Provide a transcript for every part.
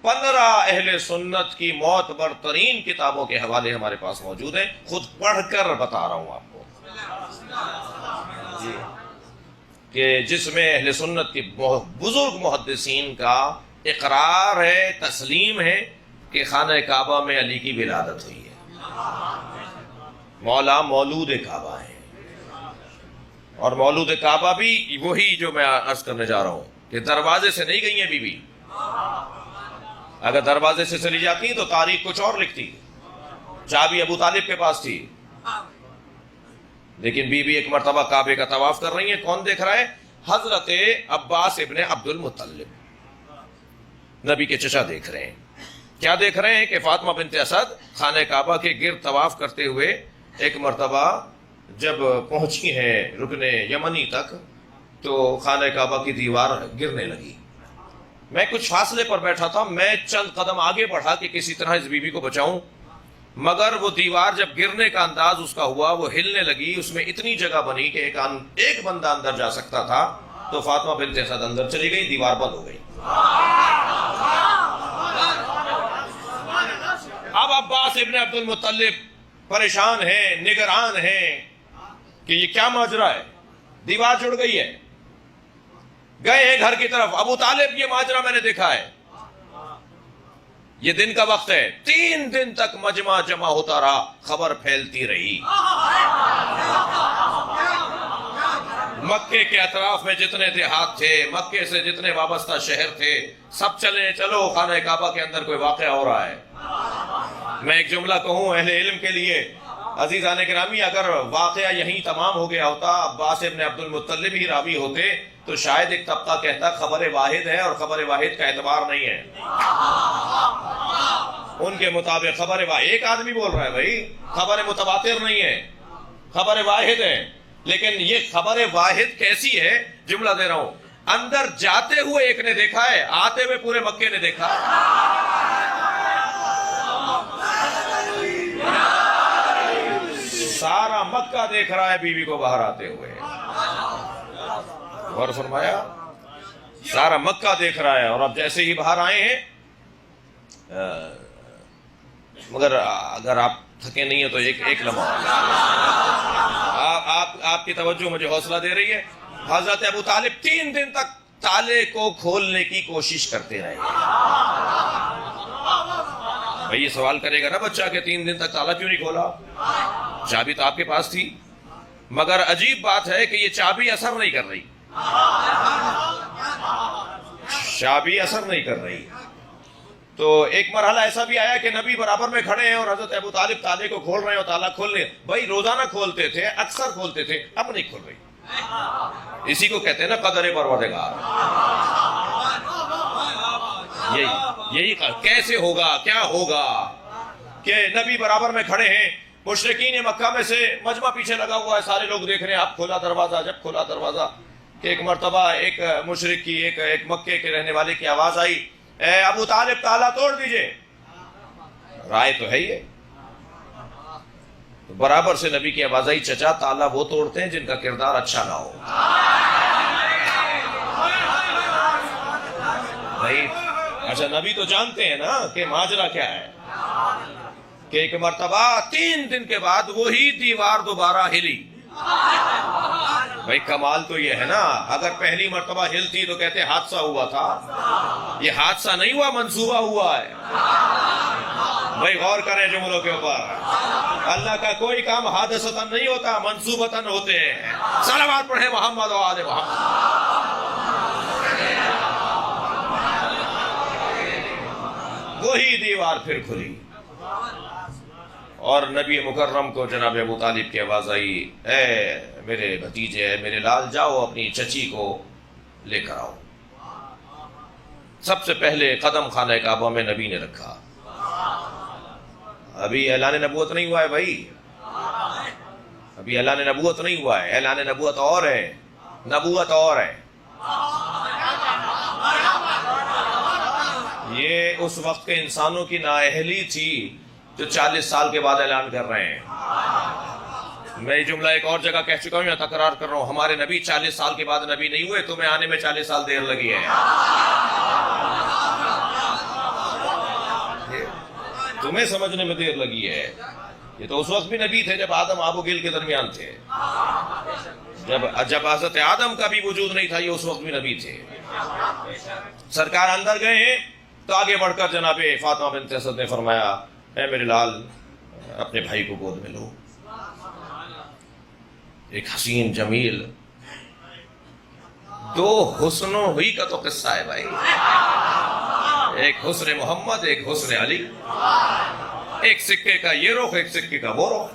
15 اہل سنت کی معتبر ترین کتابوں کے حوالے ہمارے پاس موجود ہیں، خود پڑھ کر بتا رہا ہوں آپ کو جی، کہ جس میں اہل سنت کے بزرگ محدثین کا اقرار ہے، تسلیم ہے کہ خانہ کعبہ میں علی کی ولادت ہوئی ہے، مولا مولود کعبہ ہے۔ اور مولود کعبہ بھی وہی جو میں عرض کرنے جا رہا ہوں کہ دروازے سے نہیں گئی ہیں بی بی، اگر دروازے سے چلی جاتی تو تاریخ کچھ اور لکھتی، چابی ابو طالب کے پاس تھی، لیکن بی بی ایک مرتبہ کعبے کا طواف کر رہی ہیں، کون دیکھ رہا ہے؟ حضرت عباس ابن عبد المطلب، نبی کے چچا دیکھ رہے ہیں۔ کیا دیکھ رہے ہیں کہ فاطمہ بنت اسد خانہ کعبہ کے گرد طواف کرتے ہوئے ایک مرتبہ جب پہنچی ہیں رکن یمنی تک تو خانہ کعبہ کی دیوار گرنے لگی۔ میں کچھ فاصلے پر بیٹھا تھا، میں چند قدم آگے بڑھا کہ کسی طرح اس بی بی کو بچاؤں، مگر وہ دیوار جب گرنے کا انداز اس کا ہوا، وہ ہلنے لگی، اس میں اتنی جگہ بنی کہ ایک بندہ اندر جا سکتا تھا، تو فاطمہ بنت اسد اندر چلی گئی، دیوار بند ہو گئی۔ اب عباس ابن عبد المطلب پریشان ہیں، نگران ہیں کہ یہ کیا ماجرا ہے، دیوار جڑ گئی ہے۔ گئے ہیں گھر کی طرف، ابو طالب یہ ماجرا میں نے دیکھا ہے، یہ دن کا وقت ہے، 3 دن تک مجمع جمع ہوتا رہا، خبر پھیلتی رہی۔ مکے کے اطراف میں جتنے دیہات تھے، مکے سے جتنے وابستہ شہر تھے، سب چلو خانہ کعبہ کے اندر کوئی واقعہ ہو رہا ہے۔ میں ایک جملہ کہوں اہل علم کے لیے، عزیزان گرامی، اگر واقعہ یہیں تمام ہو گیا ہوتا، عباس ابن عبد المطلب ہی راوی ہوتے، تو شاید ایک طبقہ کہتا خبر واحد ہے، اور خبر واحد کا اعتبار نہیں ہے۔ ان کے مطابق خبر واحد، ایک آدمی بول رہا ہے بھائی، خبر متواتر نہیں ہے، خبر واحد ہے۔ لیکن یہ خبر واحد کیسی ہے؟ جملہ دے رہا ہوں، اندر جاتے ہوئے ایک نے دیکھا ہے، آتے ہوئے پورے مکے نے دیکھا۔ سارا مکہ دیکھ رہا ہے بیوی کو باہر آتے ہوئے، غور فرمایا، سارا مکہ دیکھ رہا ہے۔ اور اب جیسے ہی باہر آئے ہیں، مگر اگر آپ تھکے نہیں ہیں تو ایک لمحہ آپ کی توجہ مجھے حوصلہ دے رہی ہے۔ حضرت ابو طالب 3 دن تک تالے کو کھولنے کی کوشش کرتے رہے۔ بھئی یہ سوال کرے گا نا بچہ کہ 3 دن تک تالا کیوں نہیں کھولا؟ چابی تو آپ کے پاس تھی، مگر عجیب بات ہے کہ یہ چابی اثر نہیں کر رہی، چابی اثر نہیں کر رہی۔ تو ایک مرحلہ ایسا بھی آیا کہ نبی برابر میں کھڑے ہیں اور حضرت ابو طالب تالے کو کھول رہے ہیں اور تالا کھول رہے ہیں۔ بھائی روزانہ کھولتے تھے، اکثر کھولتے تھے، اب نہیں کھول رہی۔ اسی کو کہتے ہیں نا قدر پروردگار۔ یہی کیسے ہوگا، کیا ہوگا کہ نبی برابر میں کھڑے ہیں، مشرکین مکہ میں سے مجمع پیچھے لگا ہوا ہے، سارے لوگ دیکھ رہے ہیں، اب کھولا دروازہ، جب کھولا دروازہ کہ ایک مرتبہ ایک مشرک کی، ایک مکے کے رہنے والے کی آواز آئی، اے ابو طالب تالا توڑ دیجئے۔ رائے تو ہے یہ، برابر سے نبی کی آواز آئی، چچا تالا وہ توڑتے ہیں جن کا کردار اچھا نہ ہو۔ بھائی اچھا نبی تو جانتے ہیں نا کہ ماجرا کیا ہے، کہ ایک مرتبہ 3 دن کے بعد وہی دیوار دوبارہ ہلی۔ بھائی کمال تو یہ ہے نا، اگر پہلی مرتبہ ہلتی تو کہتے حادثہ ہوا تھا، یہ حادثہ نہیں ہوا، منصوبہ ہوا ہے۔ بھائی غور کریں جملوں کے اوپر، اللہ کا کوئی کام حادثتاً نہیں ہوتا، منصوبتاً ہوتے ہیں۔ صلوات پڑھیں محمد و آل محمد۔ وہی دیوار پھر کھلی اور نبی مکرم کو جناب ابو طالب کی آواز آئی، اے میرے بھتیجے، میرے لال، جاؤ اپنی چچی کو لے کر آؤ۔ سب سے پہلے قدم خانہ کعبہ میں نبی نے رکھا۔ ابھی اعلان نبوت نہیں ہوا ہے بھائی، ابھی اعلان نبوت نہیں ہوا ہے، اعلان نبوت اور ہے، نبوت اور ہے۔ یہ اس وقت کے انسانوں کی نااہلی تھی جو 40 سال کے بعد اعلان کر رہے ہیں۔ میں یہ جملہ ایک اور جگہ کہہ چکا ہوں یا تکرار کر رہا ہوں، ہمارے نبی 40 سال کے بعد نبی نہیں ہوئے، تمہیں آنے میں 40 سال دیر لگی ہے۔ تمہیں سمجھنے میں دیر لگی ہے، یہ تو اس وقت بھی نبی تھے جب آدم آب و گل کے درمیان تھے، جب حضرت آدم کا بھی وجود نہیں تھا، یہ اس وقت بھی نبی تھے۔ سرکار اندر گئے ہیں تو آگے بڑھ کر جناب فاطمہ بنت اسد نے فرمایا اے میرے لال اپنے بھائی کو گود میں لو۔ ایک حسین جمیل دو حسنوں ہوئی کا تو قصہ ہے بھائی، ایک حسن محمد ایک حسن علی، ایک سکے کا یہ رخ ایک سکے کا وہ رخ،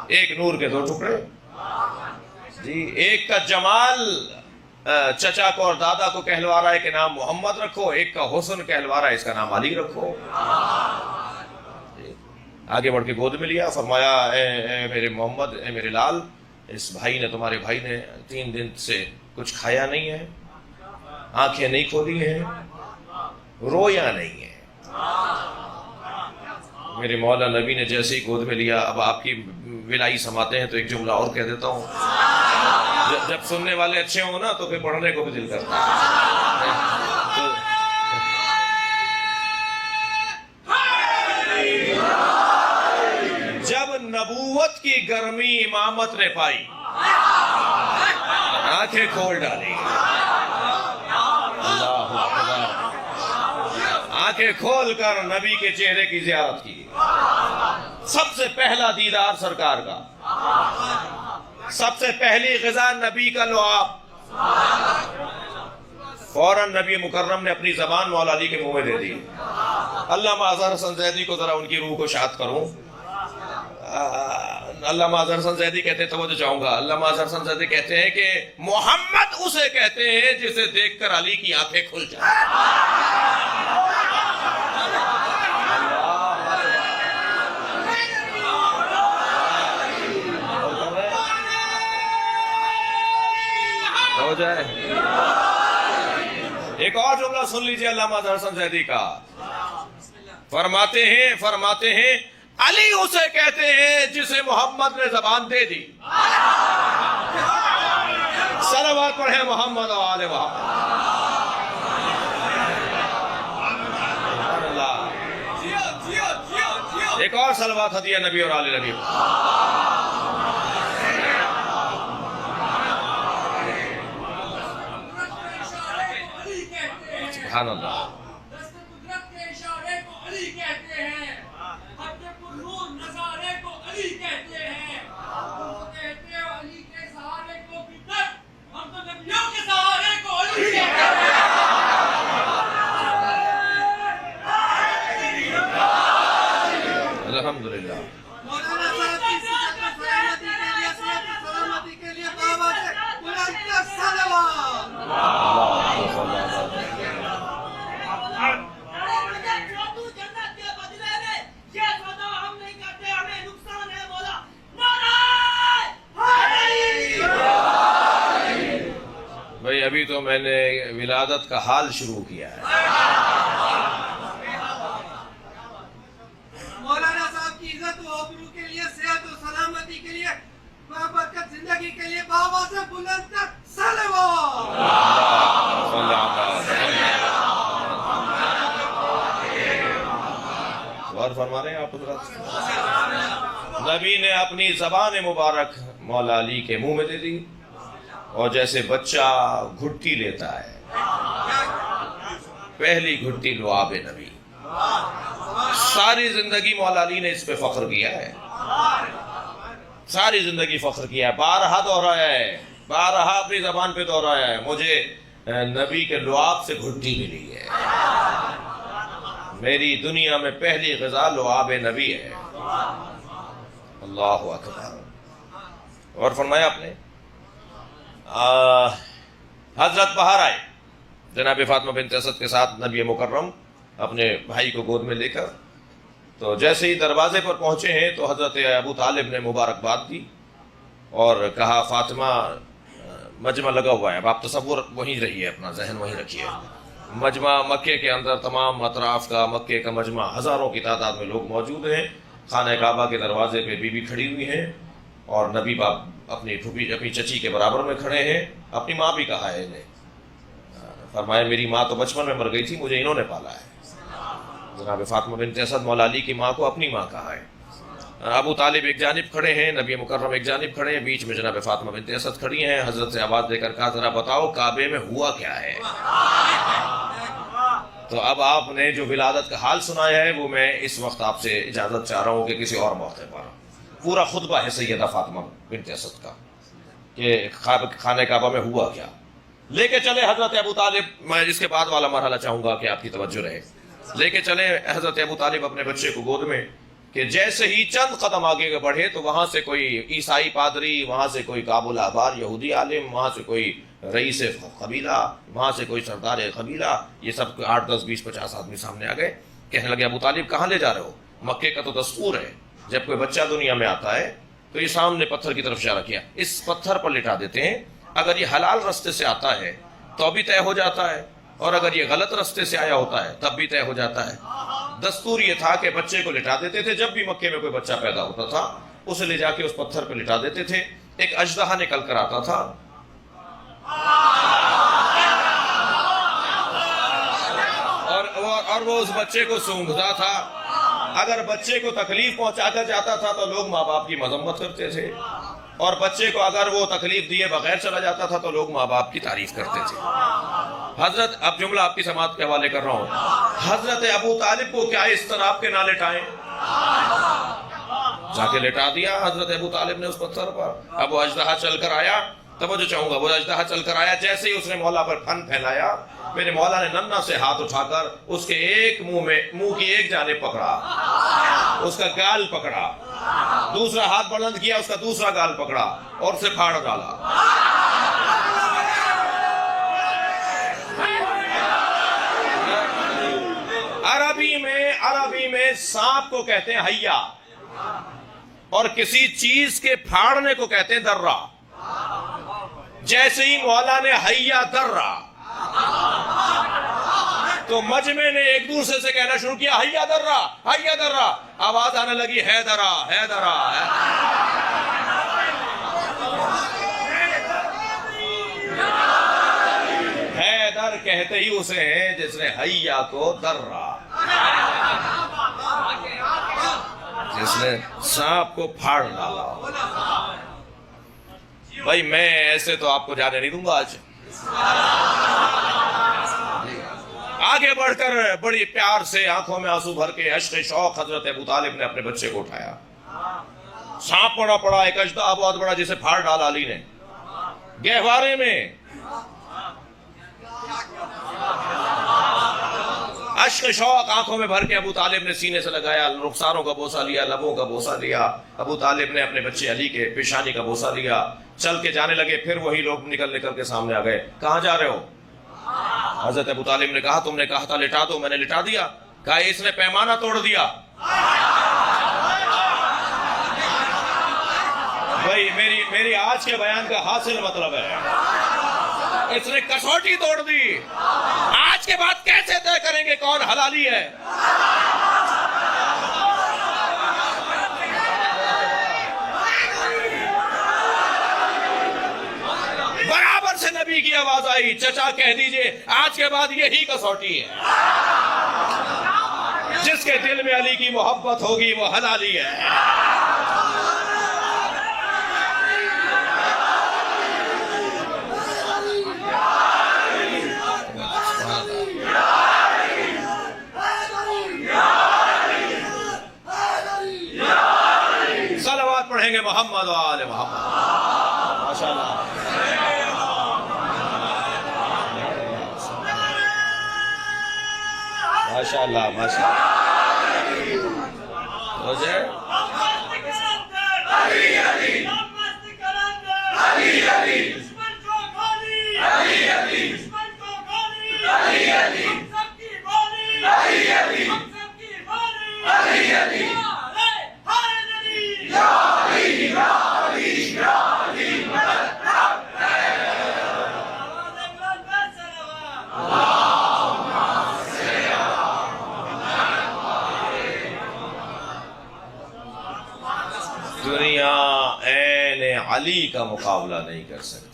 ایک نور کے دو ٹکڑے جی، ایک کا جمال چچا کو اور دادا کو کہلوا رہا ہے کہ نام محمد رکھو، ایک کا حسن کہلوا رہا ہے اس کا نام علی رکھو۔ آگے بڑھ کے گود میں لیا، فرمایا اے میرے محمد، اے میرے لال، اس بھائی نے تمہارے بھائی نے 3 دن سے کچھ کھایا نہیں ہے، آنکھیں نہیں کھولی ہیں، رویا نہیں ہے۔ میرے مولا نبی نے جیسے ہی گود میں لیا، اب آپ کی ولائی سماتے ہیں تو ایک جملہ اور کہہ دیتا ہوں، جب سننے والے اچھے ہوں نا تو پھر پڑھنے کو بھی دل کرتا ہے۔ جب نبوت کی گرمی امامت نے پائی، آنکھیں کھول ڈالی، اللہ اکبر، آنکھیں کھول کر نبی کے چہرے کی زیارت کی۔ سب سے پہلا دیدار سرکار کا، سب سے پہلی غذا نبی کا لعاب۔ فوراً نبی مکرم نے اپنی زبان مولا علی کے منہ میں دے دی۔ علامہ اظہر حسن زیدی کو ذرا ان کی روح کو شاد کروں۔ علامہ اظہر حسن زیدی کہتے ہیں، توجہ چاہوں گا، علامہ اظہر حسن زیدی کہتے ہیں کہ محمد اسے کہتے ہیں جسے دیکھ کر علی کی آنکھیں کھل جائیں۔ ہو جائے ایک اور جملہ سن لیجئے علامہ اظہر حسن زیدی کا، فرماتے ہیں علی اسے کہتے ہیں جسے محمد نے زبان دے دی۔ صلوات پڑھیں محمد و آل محمد۔ ایک اور صلوات ہدیہ نبی اور آل نبی۔ سبحان اللہ۔ الحمدللہ۔ بھائی ابھی تو میں نے ولادت کا حال شروع کیا ہے۔ مولانا صاحب کی عزت و آبرو کے لیے، صحت و سلامتی کے لیے، بابرکت زندگی کے لیے بابا سے بلند کر صلوات۔ غور فرما رہے ہیں آپ حضرات؟ نبی نے اپنی زبان مبارک مولا علی کے منہ میں دے دی، اور جیسے بچہ گھٹی لیتا ہے، پہلی گھٹی لعاب نبی۔ ساری زندگی مولا علی نے اس پہ فخر کیا ہے، ساری زندگی فخر کیا ہے، بارہا دہرایا ہے، بارہا اپنی زبان پہ دہرایا ہے، مجھے نبی کے لعاب سے گھٹی ملی ہے، میری دنیا میں پہلی غذا لعاب نبی ہے۔ اللہ اکبر۔ اور فرمایا آپ نے حضرت باہر آئے جناب فاطمہ بنت اسد کے ساتھ نبی مکرم اپنے بھائی کو گود میں لے کر، تو جیسے ہی دروازے پر پہنچے ہیں تو حضرت ابو طالب نے مبارکباد دی اور کہا فاطمہ مجمع لگا ہوا ہے، اب آپ تصور وہیں رہیے، اپنا ذہن وہیں رکھیے، مجمع مکے کے اندر تمام اطراف کا مکے کا مجمع، ہزاروں کی تعداد میں لوگ موجود ہیں، خانہ کعبہ کے دروازے پہ بی بی کھڑی ہوئی ہیں اور نبی باپ اپنی پھوپھی اپنی چچی کے برابر میں کھڑے ہیں، اپنی ماں بھی کہا ہے انہیں، فرمایا میری ماں تو بچپن میں مر گئی تھی، مجھے انہوں نے پالا ہے، جناب فاطمہ بنت اسد مولا علی کی ماں کو اپنی ماں کہا ہے. ابو طالب ایک جانب کھڑے ہیں، نبی مکرم ایک جانب کھڑے ہیں، بیچ میں جناب فاطمہ بنت اسد کھڑی ہیں. حضرت سے آواز دے کر کہا ذرا بتاؤ کعبے میں ہوا کیا ہے؟ تو اب آپ نے جو ولادت کا حال سنایا ہے وہ میں اس وقت آپ سے اجازت چاہ رہا ہوں کہ کسی اور موقع پر پورا خطبہ ہے سیدہ فاطمہ بنت اسد کا کہ خانہ کعبہ میں ہوا کیا. لے کے چلے حضرت ابو طالب. میں اس کے بعد والا مرحلہ چاہوں گا کہ آپ کی توجہ رہے. لے کے چلے حضرت ابو طالب اپنے بچے کو گود میں کہ جیسے ہی چند قدم آگے بڑھے تو وہاں سے کوئی عیسائی پادری، وہاں سے کوئی کابل آبار یہودی عالم، وہاں سے کوئی رئیس قبیلہ، وہاں سے کوئی سردار قبیلہ، یہ سب 8 10 20 50 آدمی سامنے آ گئے. کہنے لگے ابو طالب کہاں لے جا رہے ہو؟ مکے کا تو دستور ہے جب کوئی بچہ دنیا میں آتا ہے تو یہ سامنے پتھر کی طرف اشارہ کیا، اس پتھر پر لٹا دیتے ہیں. اگر یہ حلال رستے سے آتا ہے تو بھی طے ہو جاتا ہے، اور اگر یہ غلط رستے سے آیا ہوتا ہے تب بھی طے ہو جاتا ہے. دستور یہ تھا کہ بچے کو لٹا دیتے تھے. جب بھی مکے میں کوئی بچہ پیدا ہوتا تھا اسے لے جا کے اس پتھر پہ لٹا دیتے تھے. ایک اژدہا نکل کر آتا تھا، اور وہ اس بچے کو سونگھتا تھا. اگر بچے کو تکلیف پہنچا کر جاتا تھا تو لوگ ماں باپ کی مذمت کرتے تھے، اور بچے کو اگر وہ تکلیف دیے بغیر چلا جاتا تھا تو لوگ ماں باپ کی تعریف کرتے تھے. حضرت، اب جملہ آپ کی سماعت کے حوالے کر رہا ہوں، حضرت ابو طالب کو کیا اس طرح کے نہ لٹائیں؟ جا کے لٹا دیا حضرت ابو طالب نے اس پتھر پر. اب وہ اژدہا چل کر آیا، توجہ چاہوں گا، وہ اژدہا چل کر آیا، جیسے ہی اس نے مولا پر پھن پھیلایا، میرے مولا نے ننھا سے ہاتھ اٹھا کر اس کے ایک منہ کی ایک جانب پکڑا، اس کا گال پکڑا، دوسرا ہاتھ بلند کیا، اس کا دوسرا گال پکڑا اور اسے پھاڑ ڈالا. عربی میں سانپ کو کہتے ہیں حیا، اور کسی چیز کے پھاڑنے کو کہتے ہیں درہ. جیسے ہی مولا نے حیا درہ تو مجمع نے ایک دوسرے سے کہنا شروع کیا حیا درہ حیا درہ. آواز آنے لگی حیدرہ حیدرہ. حیدر کہتے ہی اسے ہیں جس نے حیا کو درہ، جس نے سانپ کو پھاڑ ڈالا. بھائی میں ایسے تو آپ کو جانے نہیں دوں گا. آج آگے بڑھ کر بڑی پیار سے آنکھوں میں آنسو بھر کے اشک شوق حضرت ابو طالب نے اپنے بچے کو اٹھایا. سانپ پڑا ایک اژدہا بہت بڑا جسے پھاڑ ڈالا علی نے گہوارے میں. اشک شوق آنکھوں میں بھر کے ابو طالب نے سینے سے لگایا، رخساروں کا بوسہ لیا، لبوں کا بوسہ لیا. ابو طالب نے اپنے بچے علی کے پیشانی کا بوسہ لیا. چل کے جانے لگے. پھر وہی لوگ نکل کے سامنے آ گئے. کہاں جا رہے ہو؟ حضرت ابو طالب نے کہا تم نے کہا تھا لٹا دو، میں نے لٹا دیا. کہا اس نے پیمانہ توڑ دیا. بھائی میری آج کے بیان کا حاصل مطلب ہے اس نے کسوٹی توڑ دی. آج کے بعد کیسے طے کریں گے کون حلالی ہے؟ برابر سے نبی کی آواز آئی، چچا کہہ دیجئے آج کے بعد یہی کسوٹی ہے. جس کے دل میں علی کی محبت ہوگی وہ حلالی ہے. صلوات پڑھیں گے محمد و آل محمد. ماشاءاللہ ماشاءاللہ ماشاءاللہ. دنیا عین علی کا مقابلہ نہیں کر سکتی.